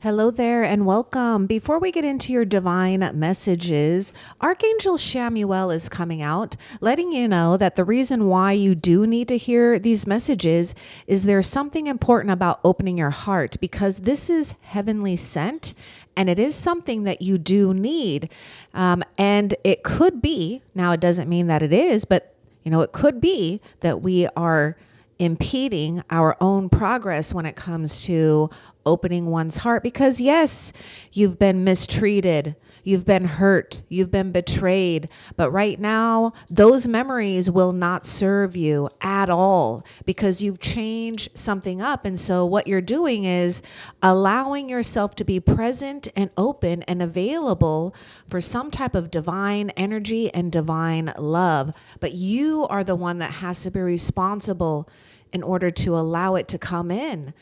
Hello there and welcome. Before we get into your divine messages, Archangel Shamuel is coming out, letting you know that the reason why you do need to hear these messages is there's something important about opening your heart because this is heavenly sent and it is something that you do need. And it could be, now it doesn't mean that it is, but it could be that we are impeding our own progress when it comes to opening one's heart because yes, you've been mistreated, you've been hurt, you've been betrayed, but right now those memories will not serve you at all because you've changed something up. And so what you're doing is allowing yourself to be present and open and available for some type of divine energy and divine love, but you are the one that has to be responsible in order to allow it to come in.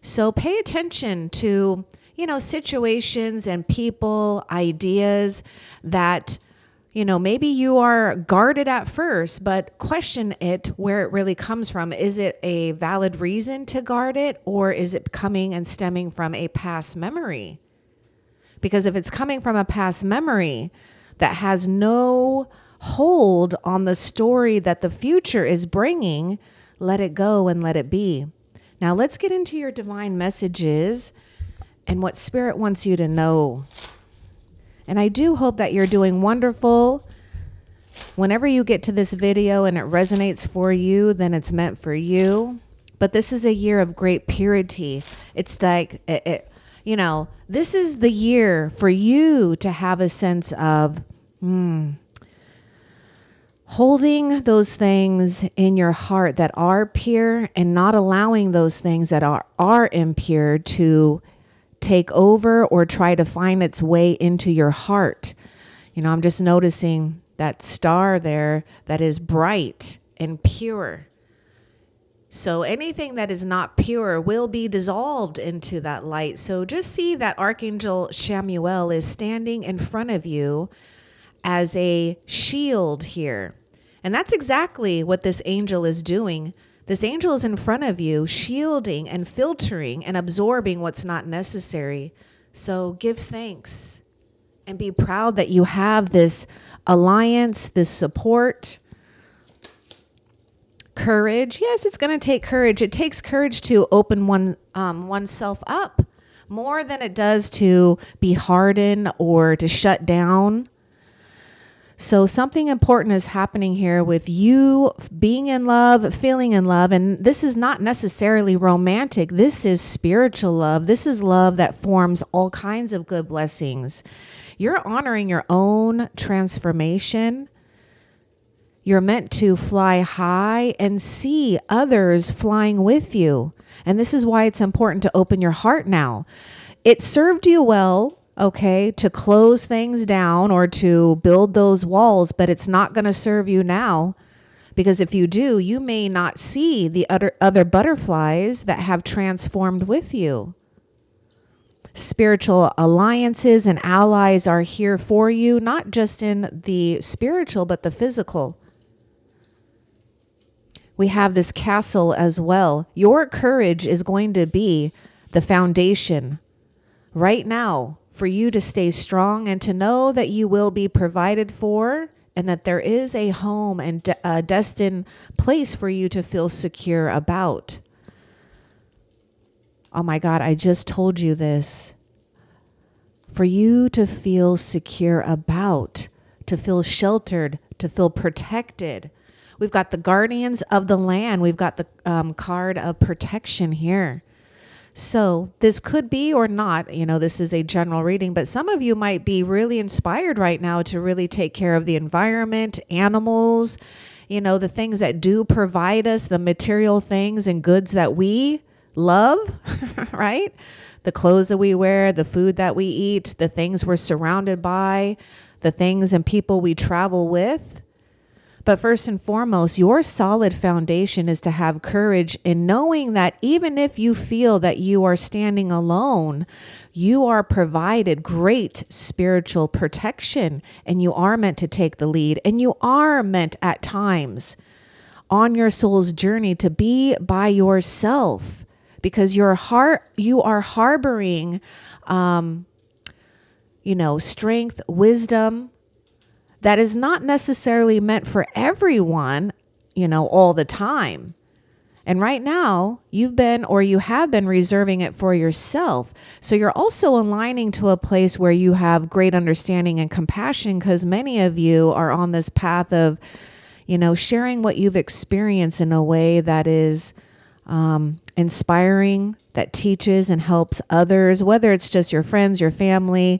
So pay attention to, situations and people, ideas that, maybe you are guarded at first, but question it where it really comes from. Is it a valid reason to guard it, or is it coming and stemming from a past memory? Because if it's coming from a past memory that has no hold on the story that the future is bringing, let it go and let it be. Now let's get into your divine messages and what Spirit wants you to know. And I do hope that you're doing wonderful. Whenever you get to this video and it resonates for you, then it's meant for you. But this is a year of great purity. It's like, this is the year for you to have a sense of, holding those things in your heart that are pure and not allowing those things that are impure to take over or try to find its way into your heart. I'm just noticing that star there that is bright and pure. So anything that is not pure will be dissolved into that light. So just see that Archangel Shamuel is standing in front of you as a shield here. And that's exactly what this angel is doing. This angel is in front of you, shielding and filtering and absorbing what's not necessary. So give thanks and be proud that you have this alliance, this support. Courage. Yes, it's going to take courage. It takes courage to open oneself up more than it does to be hardened or to shut down. So something important is happening here with you being in love, feeling in love. And this is not necessarily romantic. This is spiritual love. This is love that forms all kinds of good blessings. You're honoring your own transformation. You're meant to fly high and see others flying with you. And this is why it's important to open your heart now. It served you well, to close things down or to build those walls, but it's not going to serve you now, because if you do, you may not see the other butterflies that have transformed with you. Spiritual alliances and allies are here for you, not just in the spiritual, but the physical. We have this castle as well. Your courage is going to be the foundation right now for you to stay strong and to know that you will be provided for and that there is a home and a destined place for you to feel secure about. Oh my God, I just told you this. For you to feel secure about, to feel sheltered, to feel protected. We've got the guardians of the land. We've got the card of protection here. So this could be or not, this is a general reading, but some of you might be really inspired right now to really take care of the environment, animals, the things that do provide us, the material things and goods that we love, right? The clothes that we wear, the food that we eat, the things we're surrounded by, the things and people we travel with. But first and foremost, your solid foundation is to have courage in knowing that even if you feel that you are standing alone, you are provided great spiritual protection and you are meant to take the lead, and you are meant at times on your soul's journey to be by yourself, because you are harboring, strength, wisdom that is not necessarily meant for everyone, all the time. And right now, you have been reserving it for yourself. So you're also aligning to a place where you have great understanding and compassion, because many of you are on this path of, sharing what you've experienced in a way that is inspiring, that teaches and helps others, whether it's just your friends, your family.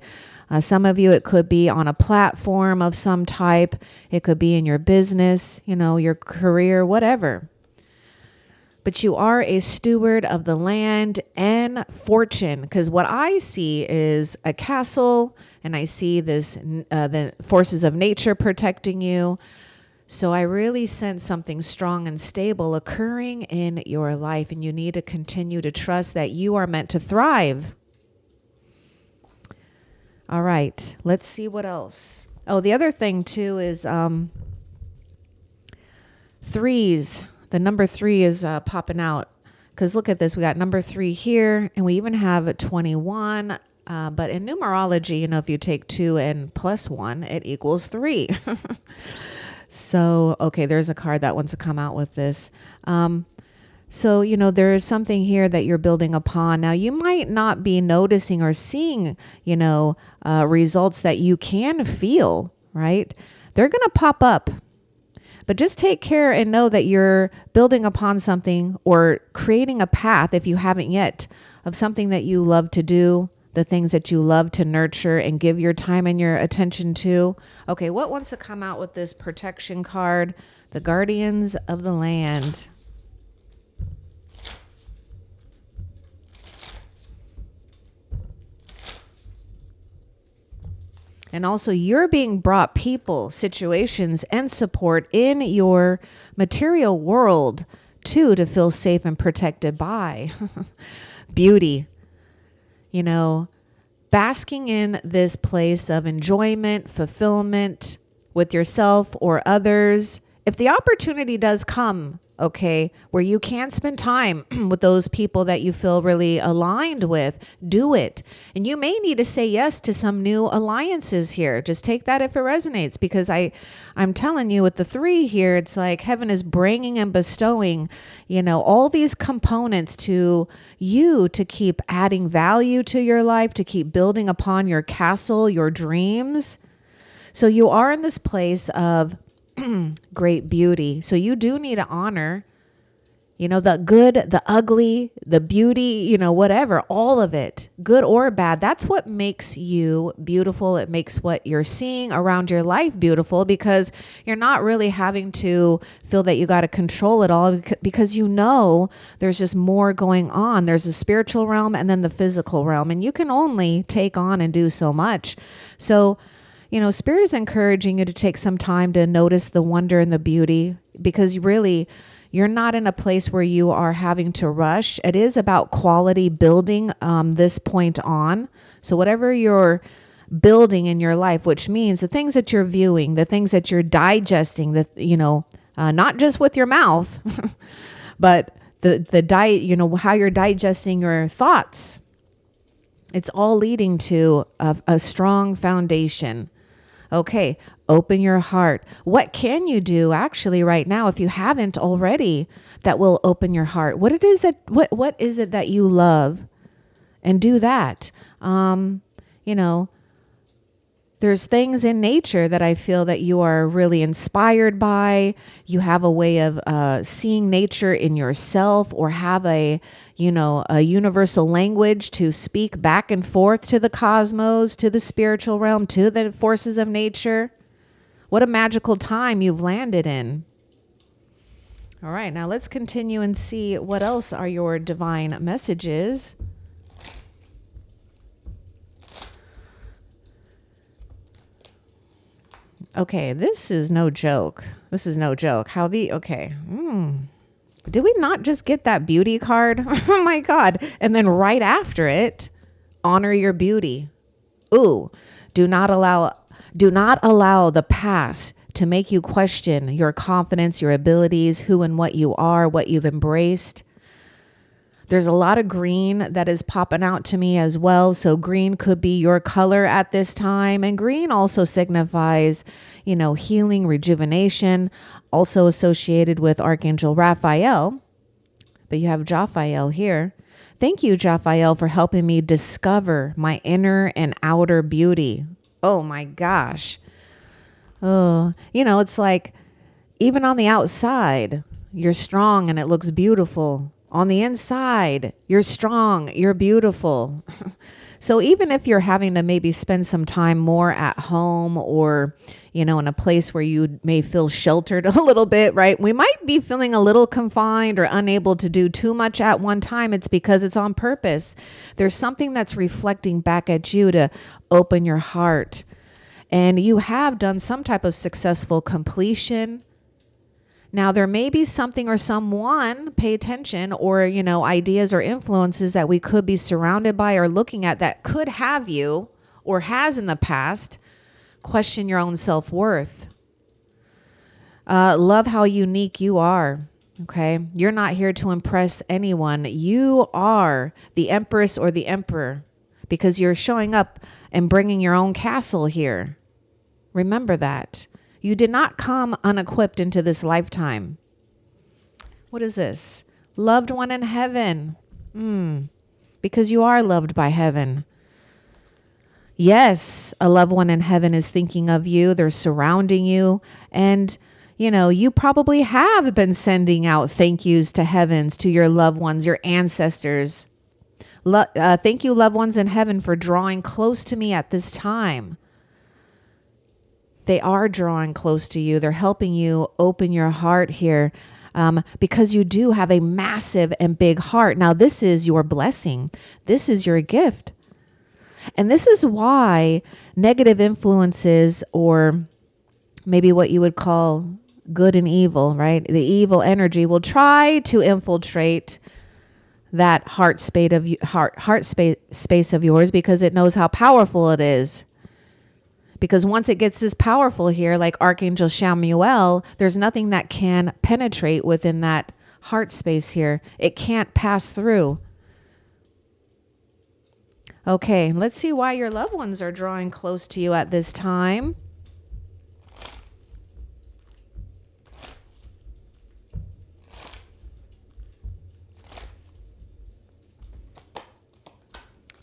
Some of you, it could be on a platform of some type. It could be in your business, your career, whatever. But you are a steward of the land and fortune, because what I see is a castle, and I see the forces of nature protecting you. So I really sense something strong and stable occurring in your life, and you need to continue to trust that you are meant to thrive. All right, let's see what else. Oh, the other thing too is threes. The number 3 is popping out, because look at this. We got number 3 here, and we even have 21. But in numerology, if you take 2 and plus 1, it equals 3. So, okay, there's a card that wants to come out with this. So, there is something here that you're building upon. Now, you might not be noticing or seeing, results that you can feel, right? They're going to pop up. But just take care and know that you're building upon something or creating a path, if you haven't yet, of something that you love to do, the things that you love to nurture and give your time and your attention to. Okay, what wants to come out with this protection card? The Guardians of the Land. And also, you're being brought people, situations, and support in your material world, too, to feel safe and protected by. Beauty. Basking in this place of enjoyment, fulfillment with yourself or others. If the opportunity does come, okay, where you can spend time with those people that you feel really aligned with, do it. And you may need to say yes to some new alliances here. Just take that if it resonates, because I'm telling you, with the 3 here, it's like heaven is bringing and bestowing, all these components to you to keep adding value to your life, to keep building upon your castle, your dreams. So you are in this place of great beauty. So you do need to honor, the good, the ugly, the beauty, whatever, all of it, good or bad. That's what makes you beautiful. It makes what you're seeing around your life beautiful, because you're not really having to feel that you got to control it all, because there's just more going on. There's the spiritual realm and then the physical realm, and you can only take on and do so much. So Spirit is encouraging you to take some time to notice the wonder and the beauty, because you're not in a place where you are having to rush. It is about quality building this point on. So whatever you're building in your life, which means the things that you're viewing, the things that you're digesting, not just with your mouth, but the diet, how you're digesting your thoughts. It's all leading to a strong foundation. Okay, open your heart. What can you do actually right now, if you haven't already, that will open your heart? What is it that you love? And do that. There's things in nature that I feel that you are really inspired by. You have a way of seeing nature in yourself, or have a universal language to speak back and forth to the cosmos, to the spiritual realm, to the forces of nature. What a magical time you've landed in. All right, now let's continue and see what else are your divine messages. Okay, this is no joke. Okay. Did we not just get that beauty card? Oh my God. And then right after it, honor your beauty. Ooh, do not allow the past to make you question your confidence, your abilities, who and what you are, what you've embraced. There's a lot of green that is popping out to me as well. So green could be your color at this time. And green also signifies, healing, rejuvenation, also associated with Archangel Raphael. But you have Jophiel here. Thank you, Jophiel, for helping me discover my inner and outer beauty. Oh my gosh. Oh, it's like even on the outside, you're strong and it looks beautiful. On the inside, you're strong, you're beautiful. So even if you're having to maybe spend some time more at home or, in a place where you may feel sheltered a little bit, right? We might be feeling a little confined or unable to do too much at one time. It's because it's on purpose. There's something that's reflecting back at you to open your heart. And you have done some type of successful completion. Now, there may be something or someone, pay attention, or, ideas or influences that we could be surrounded by or looking at that could have you or has in the past question your own self-worth. Love how unique you are. Okay. You're not here to impress anyone. You are the empress or the emperor because you're showing up and bringing your own castle here. Remember that. You did not come unequipped into this lifetime. What is this? Loved one in heaven. Because you are loved by heaven. Yes, a loved one in heaven is thinking of you. They're surrounding you. And, you probably have been sending out thank yous to heavens, to your loved ones, your ancestors. Thank you, loved ones in heaven, for drawing close to me at this time. They are drawing close to you. They're helping you open your heart here because you do have a massive and big heart. Now, this is your blessing. This is your gift. And this is why negative influences, or maybe what you would call good and evil, right? The evil energy will try to infiltrate that heart space of yours because it knows how powerful it is. Because once it gets this powerful here, like Archangel Shamuel, there's nothing that can penetrate within that heart space here. It can't pass through. Okay, let's see why your loved ones are drawing close to you at this time.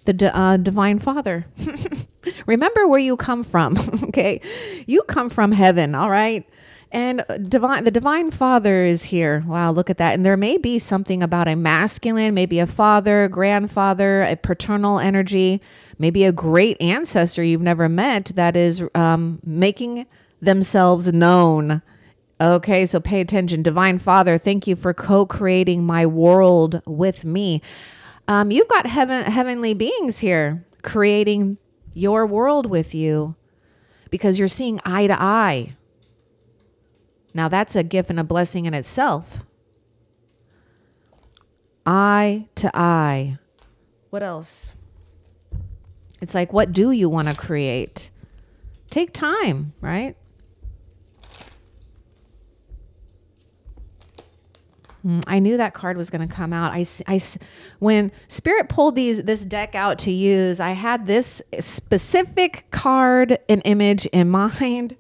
The Divine Father. Remember where you come from, okay? You come from heaven, all right? And the Divine Father is here. Wow, look at that. And there may be something about a masculine, maybe a father, grandfather, a paternal energy, maybe a great ancestor you've never met that is making themselves known. Okay, so pay attention. Divine Father, thank you for co-creating my world with me. You've got heavenly beings here creating your world with you because you're seeing eye to eye. Now that's a gift and a blessing in itself. Eye to eye. What else? It's like, what do you want to create? Take time, right? I knew that card was going to come out. When Spirit pulled this deck out to use, I had this specific card and image in mind.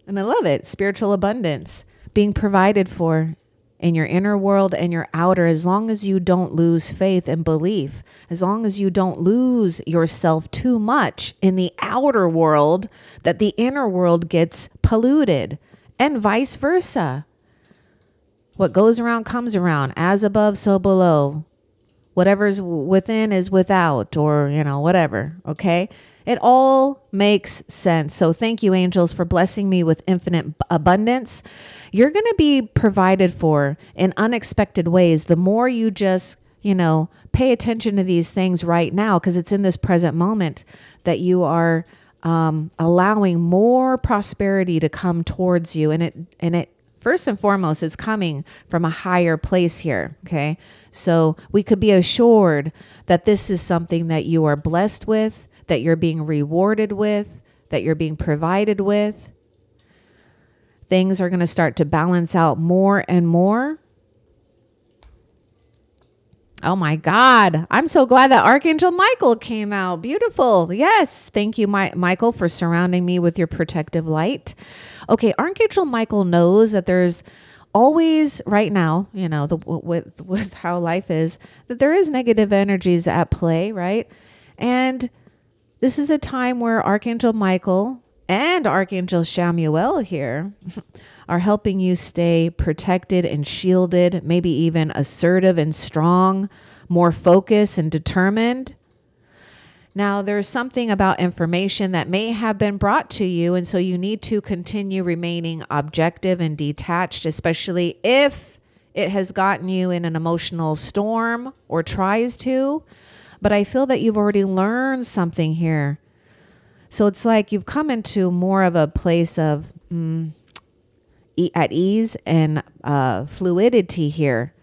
And I love it. Spiritual abundance, being provided for in your inner world and your outer, as long as you don't lose faith and belief, as long as you don't lose yourself too much in the outer world, that the inner world gets polluted, and vice versa. What goes around comes around, as above, so below. Whatever's within is without, or, whatever. Okay. It all makes sense. So thank you, angels, for blessing me with infinite abundance. You're going to be provided for in unexpected ways. The more you just, pay attention to these things right now, because it's in this present moment that you are allowing more prosperity to come towards you. And it first and foremost, it's coming from a higher place here. Okay. So we could be assured that this is something that you are blessed with, that you're being rewarded with, that you're being provided with. Things are going to start to balance out more and more. Oh my God. I'm so glad that Archangel Michael came out. Beautiful. Yes. Thank you, Michael, for surrounding me with your protective light. Okay. Archangel Michael knows that there's always right now, with how life is, that there is negative energies at play, right? And this is a time where Archangel Michael and Archangel Shamuel here are helping you stay protected and shielded, maybe even assertive and strong, more focused and determined. Now, there's something about information that may have been brought to you, and so you need to continue remaining objective and detached, especially if it has gotten you in an emotional storm or tries to. But I feel that you've already learned something here. So it's like you've come into more of a place of at ease and fluidity here.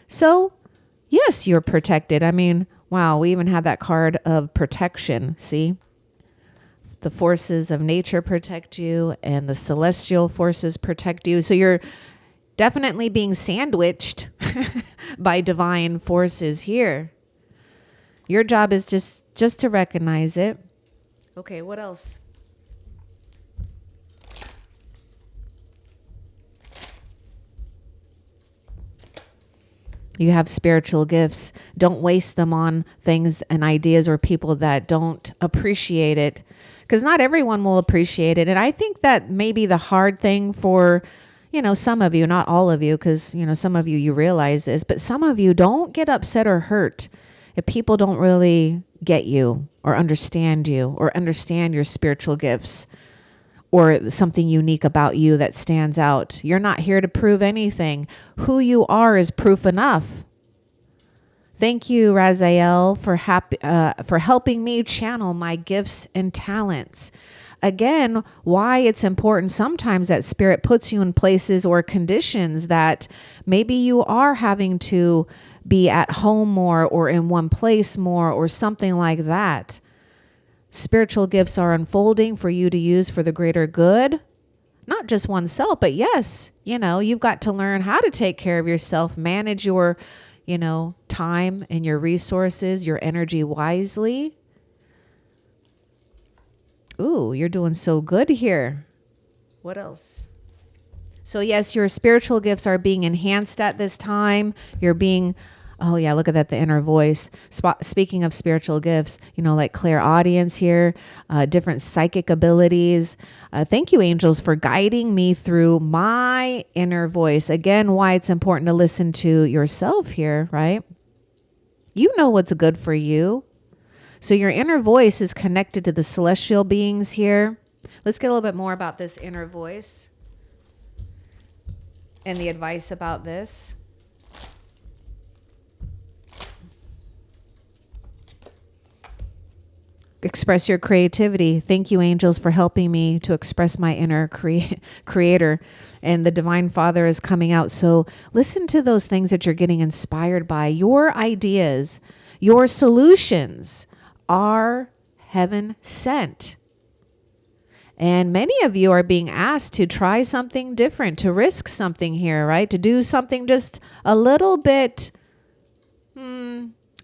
So, yes, you're protected. I mean, wow, we even have that card of protection. See? The forces of nature protect you and the celestial forces protect you. So you're definitely being sandwiched by divine forces here. Your job is just to recognize it. Okay, what else? You have spiritual gifts. Don't waste them on things and ideas or people that don't appreciate it, because not everyone will appreciate it. And I think that may be the hard thing for, some of you, not all of you, because, some of you realize this, but some of you don't get upset or hurt if people don't really get you or understand your spiritual gifts or something unique about you that stands out. You're not here to prove anything. Who you are is proof enough. Thank you, Raziel, for helping me channel my gifts and talents. Again, why it's important sometimes that spirit puts you in places or conditions that maybe you are having to be at home more or in one place more or something like that. Spiritual gifts are unfolding for you to use for the greater good, not just oneself, but yes, you've got to learn how to take care of yourself, manage your, time and your resources, your energy wisely. Ooh, you're doing so good here. What else? So yes, your spiritual gifts are being enhanced at this time. You're being Oh yeah, look at that, the inner voice. Speaking of spiritual gifts, like clairaudience here, different psychic abilities. Thank you, angels, for guiding me through my inner voice. Again, why it's important to listen to yourself here, right? You know what's good for you. So your inner voice is connected to the celestial beings here. Let's get a little bit more about this inner voice and the advice about this. Express your creativity. Thank you, angels, for helping me to express my inner creator. And the Divine Father is coming out. So listen to those things that you're getting inspired by. Your ideas, your solutions are heaven sent. And many of you are being asked to try something different, to risk something here, right? To do something just a little bit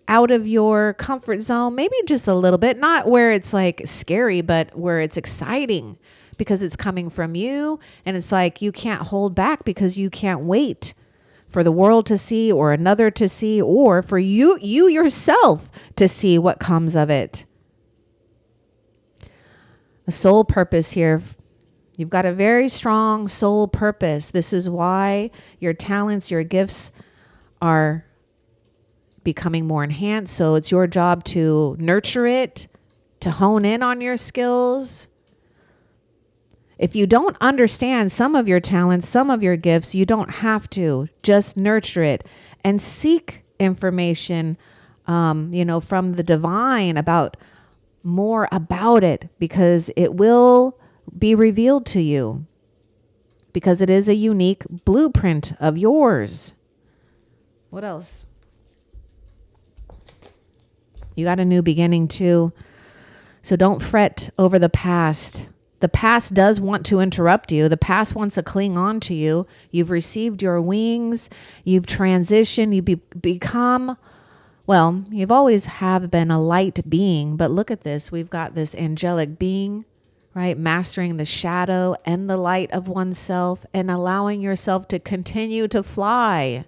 out of your comfort zone, maybe just a little bit, not where it's like scary, but where it's exciting because it's coming from you. And it's like you can't hold back because you can't wait for the world to see or another to see, or for you yourself to see what comes of it. A soul purpose here. You've got a very strong soul purpose. This is why your talents, your gifts are becoming more enhanced. So it's your job to nurture it, to hone in on your skills. If you don't understand some of your talents, some of your gifts, you don't have to. Just nurture it and seek information, from the divine about more about it, because it will be revealed to you, because it is a unique blueprint of yours. What else? You got a new beginning too. So don't fret over the past. The past does want to interrupt you. The past wants to cling on to you. You've received your wings. You've transitioned. You become Well, you've always have been a light being, but look at this. We've got this angelic being, right? Mastering the shadow and the light of oneself and allowing yourself to continue to fly.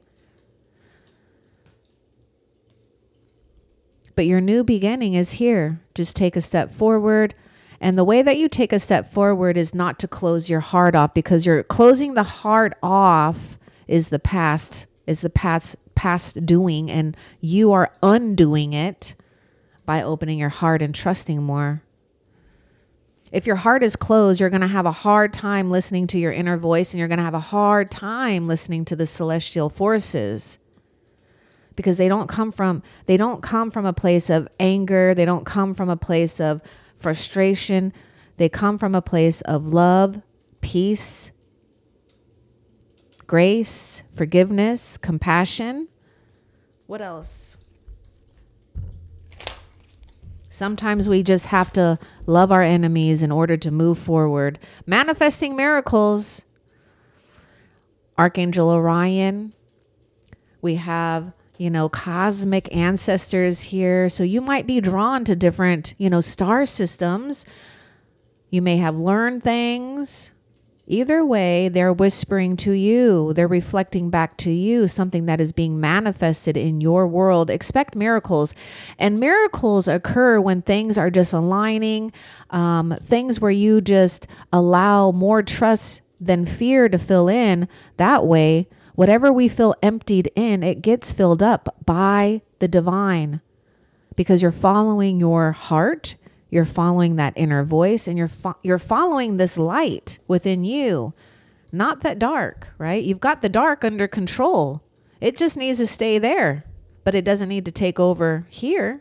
But your new beginning is here. Just take a step forward. And the way that you take a step forward is not to close your heart off, because you're closing the heart off is the past doing, and you are undoing it by opening your heart and trusting more. If your heart is closed, you're going to have a hard time listening to your inner voice, and you're going to have a hard time listening to the celestial forces, because they don't come from a place of anger. They don't come from a place of frustration. They come from a place of love, peace, grace, forgiveness, compassion. What else? Sometimes we just have to love our enemies in order to move forward. Manifesting miracles. Archangel Orion. We have, cosmic ancestors here. So you might be drawn to different, star systems. You may have learned things. Either way, they're whispering to you. They're reflecting back to you something that is being manifested in your world. Expect miracles. And miracles occur when things are just aligning, things where you just allow more trust than fear to fill in. That way, whatever we feel emptied in, it gets filled up by the divine, because you're following your heart. You're following that inner voice, and you're following this light within you, not that dark, right? You've got the dark under control. It just needs to stay there, but it doesn't need to take over here,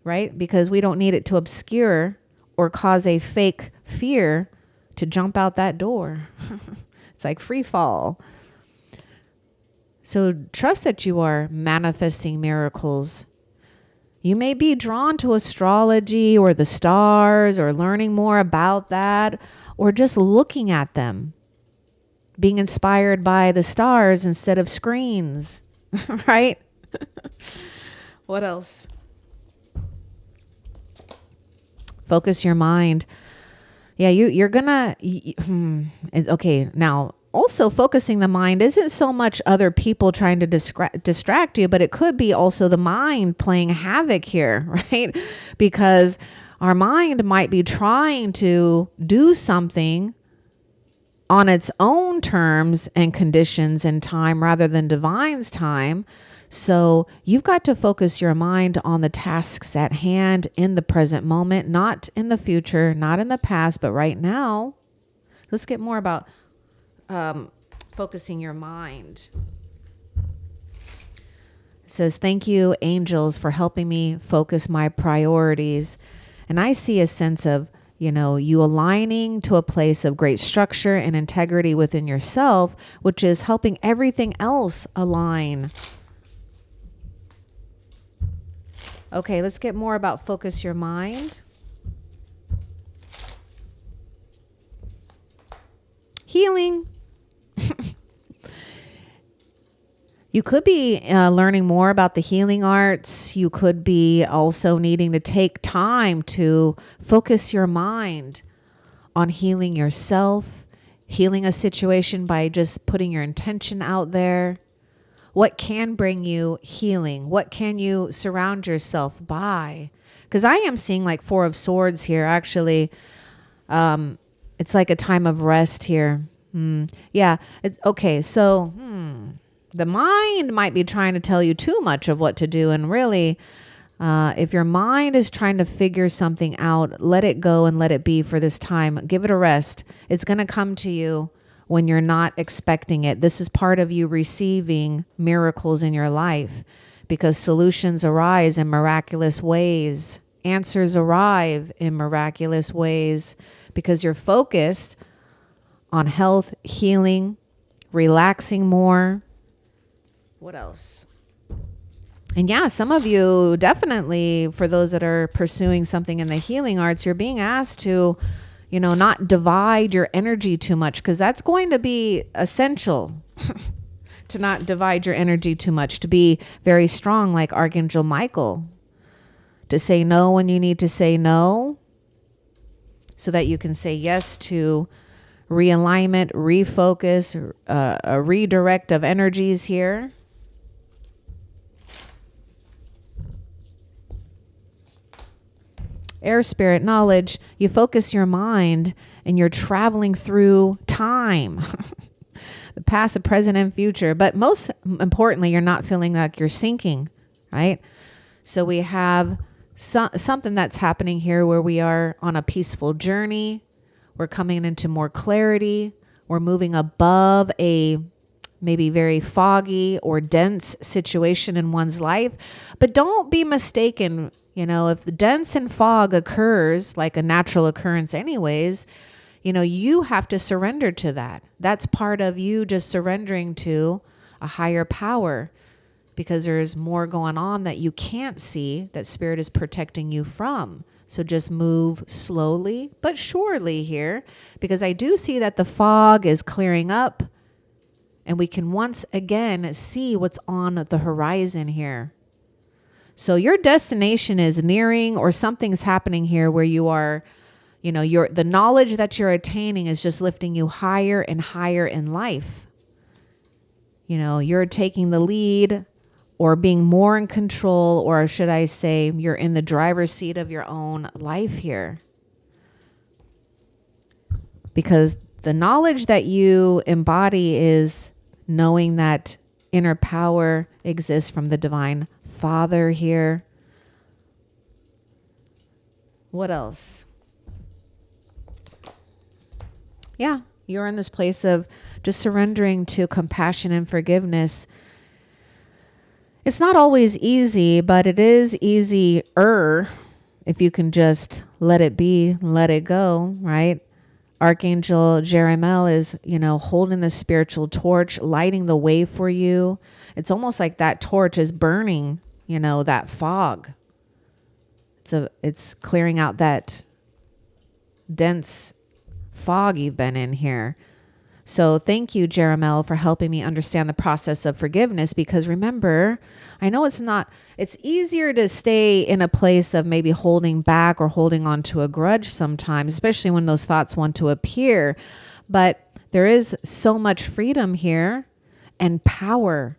right? Because we don't need it to obscure or cause a fake fear to jump out that door. It's like free fall. So trust that you are manifesting miracles. You may be drawn to astrology or the stars, or learning more about that, or just looking at them, being inspired by the stars instead of screens, right? What else? Focus your mind. Yeah, you're gonna, okay, now also focusing the mind isn't so much other people trying to distract you, but it could be also the mind playing havoc here, right? Because our mind might be trying to do something on its own terms and conditions and time rather than divine's time. So you've got to focus your mind on the tasks at hand in the present moment, not in the future, not in the past, but right now. Let's get more about focusing your mind. It says, thank you, angels, for helping me focus my priorities. And I see a sense of, you aligning to a place of great structure and integrity within yourself, which is helping everything else align. Okay, let's get more about focus your mind. Healing. You could be learning more about the healing arts. You could be also needing to take time to focus your mind on healing yourself, healing a situation by just putting your intention out there. What can bring you healing? What can you surround yourself by? Because I am seeing like 4 of Swords here, actually. It's like a time of rest here. Yeah. It's okay. So, the mind might be trying to tell you too much of what to do. And really, if your mind is trying to figure something out, let it go and let it be for this time. Give it a rest. It's going to come to you when you're not expecting it. This is part of you receiving miracles in your life, because solutions arise in miraculous ways. Answers arrive in miraculous ways, because you're focused on health, healing, relaxing more. What else? And yeah, some of you definitely, for those that are pursuing something in the healing arts, you're being asked to, not divide your energy too much, because that's going to be essential. to not divide your energy too much, to be very strong like Archangel Michael, to say no when you need to say no, so that you can say yes to realignment, refocus, a redirect of energies here. Air spirit knowledge, you focus your mind and you're traveling through time, the past, the present, and future. But most importantly, you're not feeling like you're sinking, right? So we have something that's happening here where we are on a peaceful journey. We're coming into more clarity. We're moving above a maybe very foggy or dense situation in one's life. But don't be mistaken. You know, if the dense and fog occurs like a natural occurrence anyways, you know, you have to surrender to that. That's part of you just surrendering to a higher power, because there's more going on that you can't see that spirit is protecting you from. So just move slowly but surely here, because I do see that the fog is clearing up and we can once again see what's on the horizon here. So your destination is nearing, or something's happening here where you are, you know, the knowledge that you're attaining is just lifting you higher and higher in life. You know, you're taking the lead, or being more in control, or should I say you're in the driver's seat of your own life here. Because the knowledge that you embody is knowing that inner power exists from the divine Father here. What else? Yeah, you're in this place of just surrendering to compassion and forgiveness. It's not always easy, but it is easier if you can just let it be, let it go, right? Archangel Jeremiel is, you know, holding the spiritual torch, lighting the way for you. It's almost like that torch is burning, you know, that fog. It's clearing out that dense fog you've been in here. So thank you, Jeremiel, for helping me understand the process of forgiveness. Because remember, I know it's easier to stay in a place of maybe holding back or holding on to a grudge sometimes, especially when those thoughts want to appear. But there is so much freedom here and power.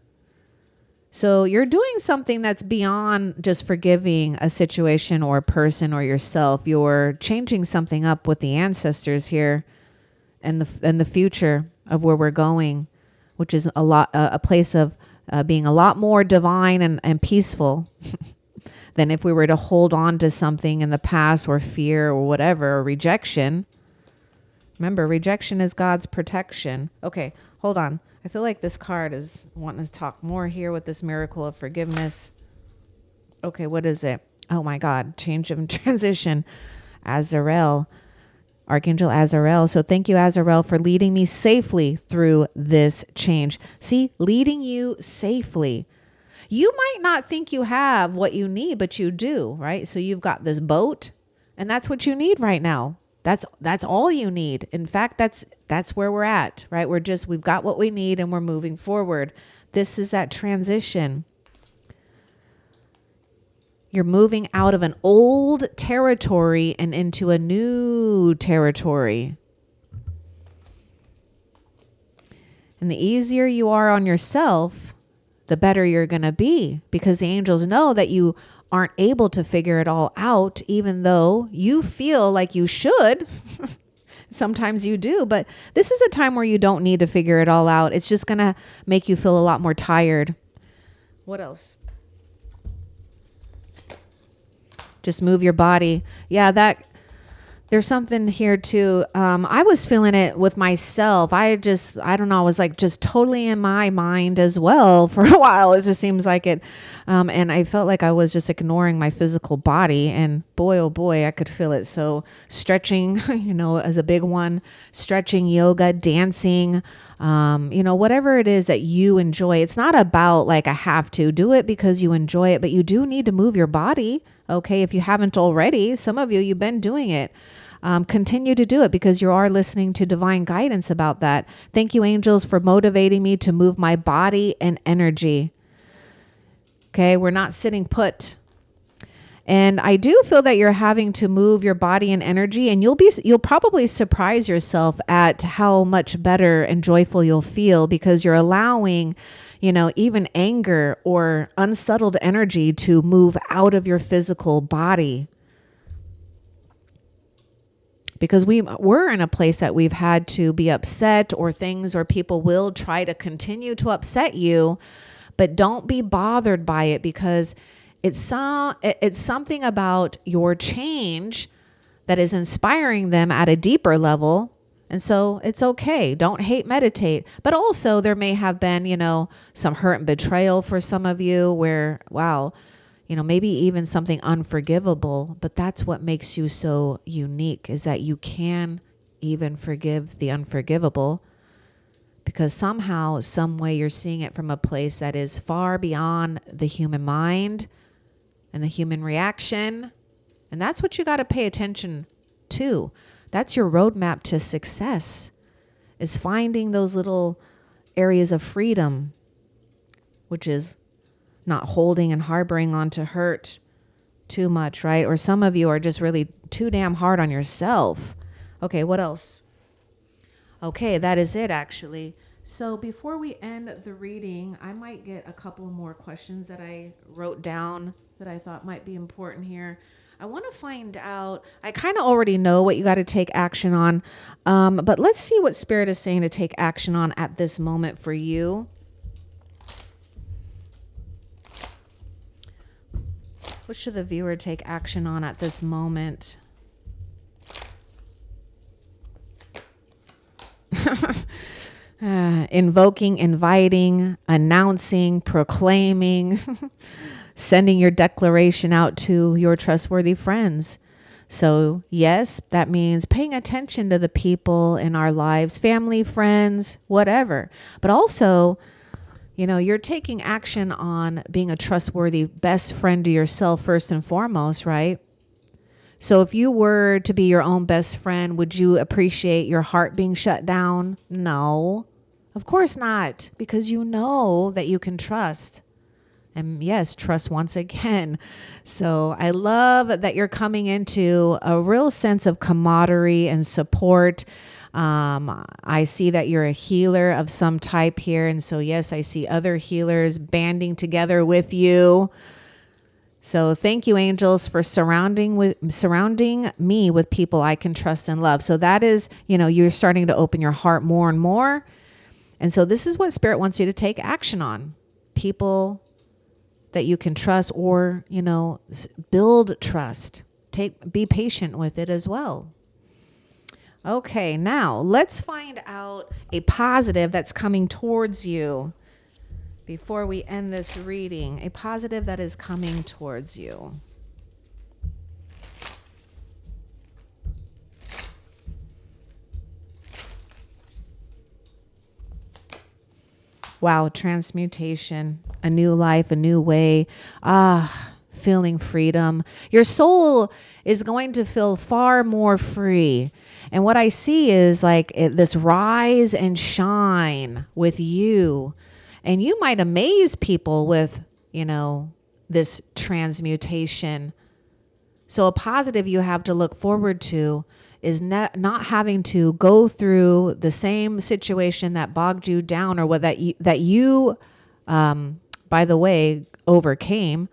So you're doing something that's beyond just forgiving a situation or a person or yourself. You're changing something up with the ancestors here, and the future of where we're going, which is a place of being a lot more divine and peaceful than if we were to hold on to something in the past, or fear or whatever, or rejection. Remember, rejection is God's protection. Okay, hold on. I feel like this card is wanting to talk more here with this miracle of forgiveness. Okay, what is it? Oh my God, change of transition. Azrael. Archangel Azrael. So thank you, Azrael, for leading me safely through this change. See, leading you safely. You might not think you have what you need, but you do, right? So you've got this boat, and that's what you need right now. That's all you need. In fact, that's where we're at, right? We've got what we need and we're moving forward. This is that transition. You're moving out of an old territory and into a new territory. And the easier you are on yourself, the better you're going to be, because the angels know that you aren't able to figure it all out, even though you feel like you should. Sometimes you do, but this is a time where you don't need to figure it all out. It's just going to make you feel a lot more tired. What else? Just move your body. Yeah, there's something here too. I was feeling it with myself. I don't know. I was like just totally in my mind as well for a while. It just seems like it. And I felt like I was just ignoring my physical body, and boy, oh boy, I could feel it. So stretching, as a big one, stretching, yoga, dancing, whatever it is that you enjoy. It's not about like I have to do it because you enjoy it, but you do need to move your body. Okay. If you haven't already, some of you've been doing it. continue to do it because you are listening to divine guidance about that. Thank you, angels, for motivating me to move my body and energy. Okay, we're not sitting put. And I do feel that you're having to move your body and energy, and you'll probably surprise yourself at how much better and joyful you'll feel because you're allowing, even anger or unsettled energy to move out of your physical body. Because we're in a place that we've had to be upset or people will try to continue to upset you, but don't be bothered by it because it's something about your change that is inspiring them at a deeper level. And so it's okay. Don't hate, meditate. But also there may have been, some hurt and betrayal for some of you where, wow, maybe even something unforgivable. But that's what makes you so unique is that you can even forgive the unforgivable. Because somehow, some way you're seeing it from a place that is far beyond the human mind and the human reaction. And that's what you got to pay attention to. That's your roadmap to success, is finding those little areas of freedom, which is not holding and harboring onto hurt too much, right? Or some of you are just really too damn hard on yourself. Okay, what else? Okay, that is it actually. So before we end the reading, I might get a couple more questions that I wrote down that I thought might be important here. I want to find out, I kind of already know what you got to take action on, but let's see what Spirit is saying to take action on at this moment for you. What should the viewer take action on at this moment? Invoking, inviting, announcing, proclaiming, sending your declaration out to your trustworthy friends. So yes, that means paying attention to the people in our lives, family, friends, whatever. But also, you're taking action on being a trustworthy best friend to yourself first and foremost, right? So if you were to be your own best friend, would you appreciate your heart being shut down? No, of course not, because you know that you can trust. And yes, trust once again. So I love that you're coming into a real sense of camaraderie and support. I see that you're a healer of some type here. And so, yes, I see other healers banding together with you. So thank you, angels, for surrounding me with people I can trust and love. So that is, you're starting to open your heart more and more. And so this is what Spirit wants you to take action on. People that you can trust or, build trust. Be patient with it as well. Okay, now let's find out a positive that's coming towards you before we end this reading. A positive that is coming towards you. Wow, transmutation, a new life, a new way. Feeling freedom. Your soul is going to feel far more free. And what I see is like this rise and shine with you. And you might amaze people with, this transmutation. So a positive you have to look forward to is not having to go through the same situation that bogged you down or that you by the way, overcame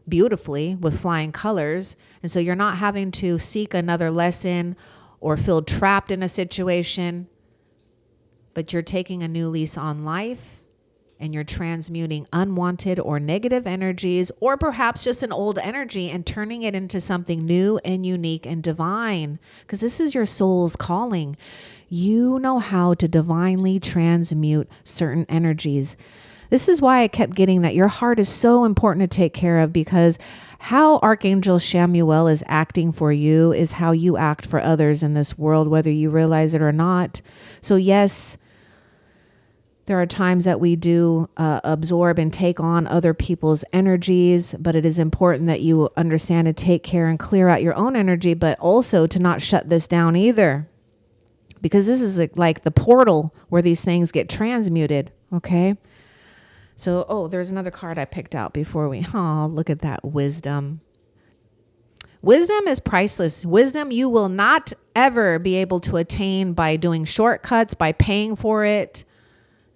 beautifully with flying colors. And so you're not having to seek another lesson or feel trapped in a situation, but you're taking a new lease on life and you're transmuting unwanted or negative energies, or perhaps just an old energy, and turning it into something new and unique and divine. Because this is your soul's calling. You know how to divinely transmute certain energies. This is why I kept getting that your heart is so important to take care of, because how Archangel Shamuel is acting for you is how you act for others in this world, whether you realize it or not. So yes, There are times that we do absorb and take on other people's energies, but it is important that you understand to take care and clear out your own energy, but also to not shut this down either. Because this is like the portal where these things get transmuted, okay? So, oh, there's another card I picked out before we, oh, look at that wisdom. Wisdom is priceless. Wisdom you will not ever be able to attain by doing shortcuts, by paying for it.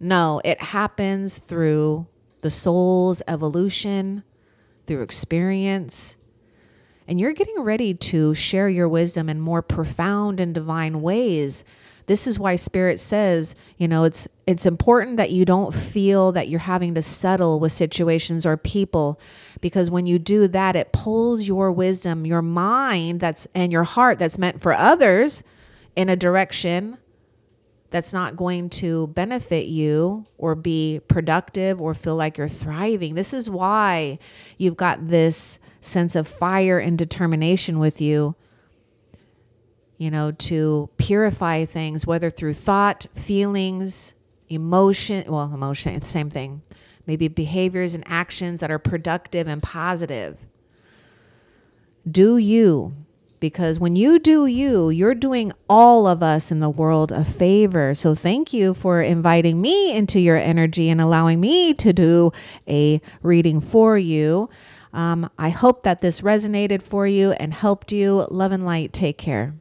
No, it happens through the soul's evolution, through experience. And you're getting ready to share your wisdom in more profound and divine ways. This is why Spirit says, it's important that you don't feel that you're having to settle with situations or people, because when you do that, it pulls your wisdom, your mind and your heart that's meant for others in a direction that's not going to benefit you or be productive or feel like you're thriving. This is why you've got this sense of fire and determination with you, to purify things, whether through thought, feelings, emotion, same thing, maybe behaviors and actions that are productive and positive. Do you. Because when you do you, you're doing all of us in the world a favor. So thank you for inviting me into your energy and allowing me to do a reading for you. I hope that this resonated for you and helped you. Love and light. Take care.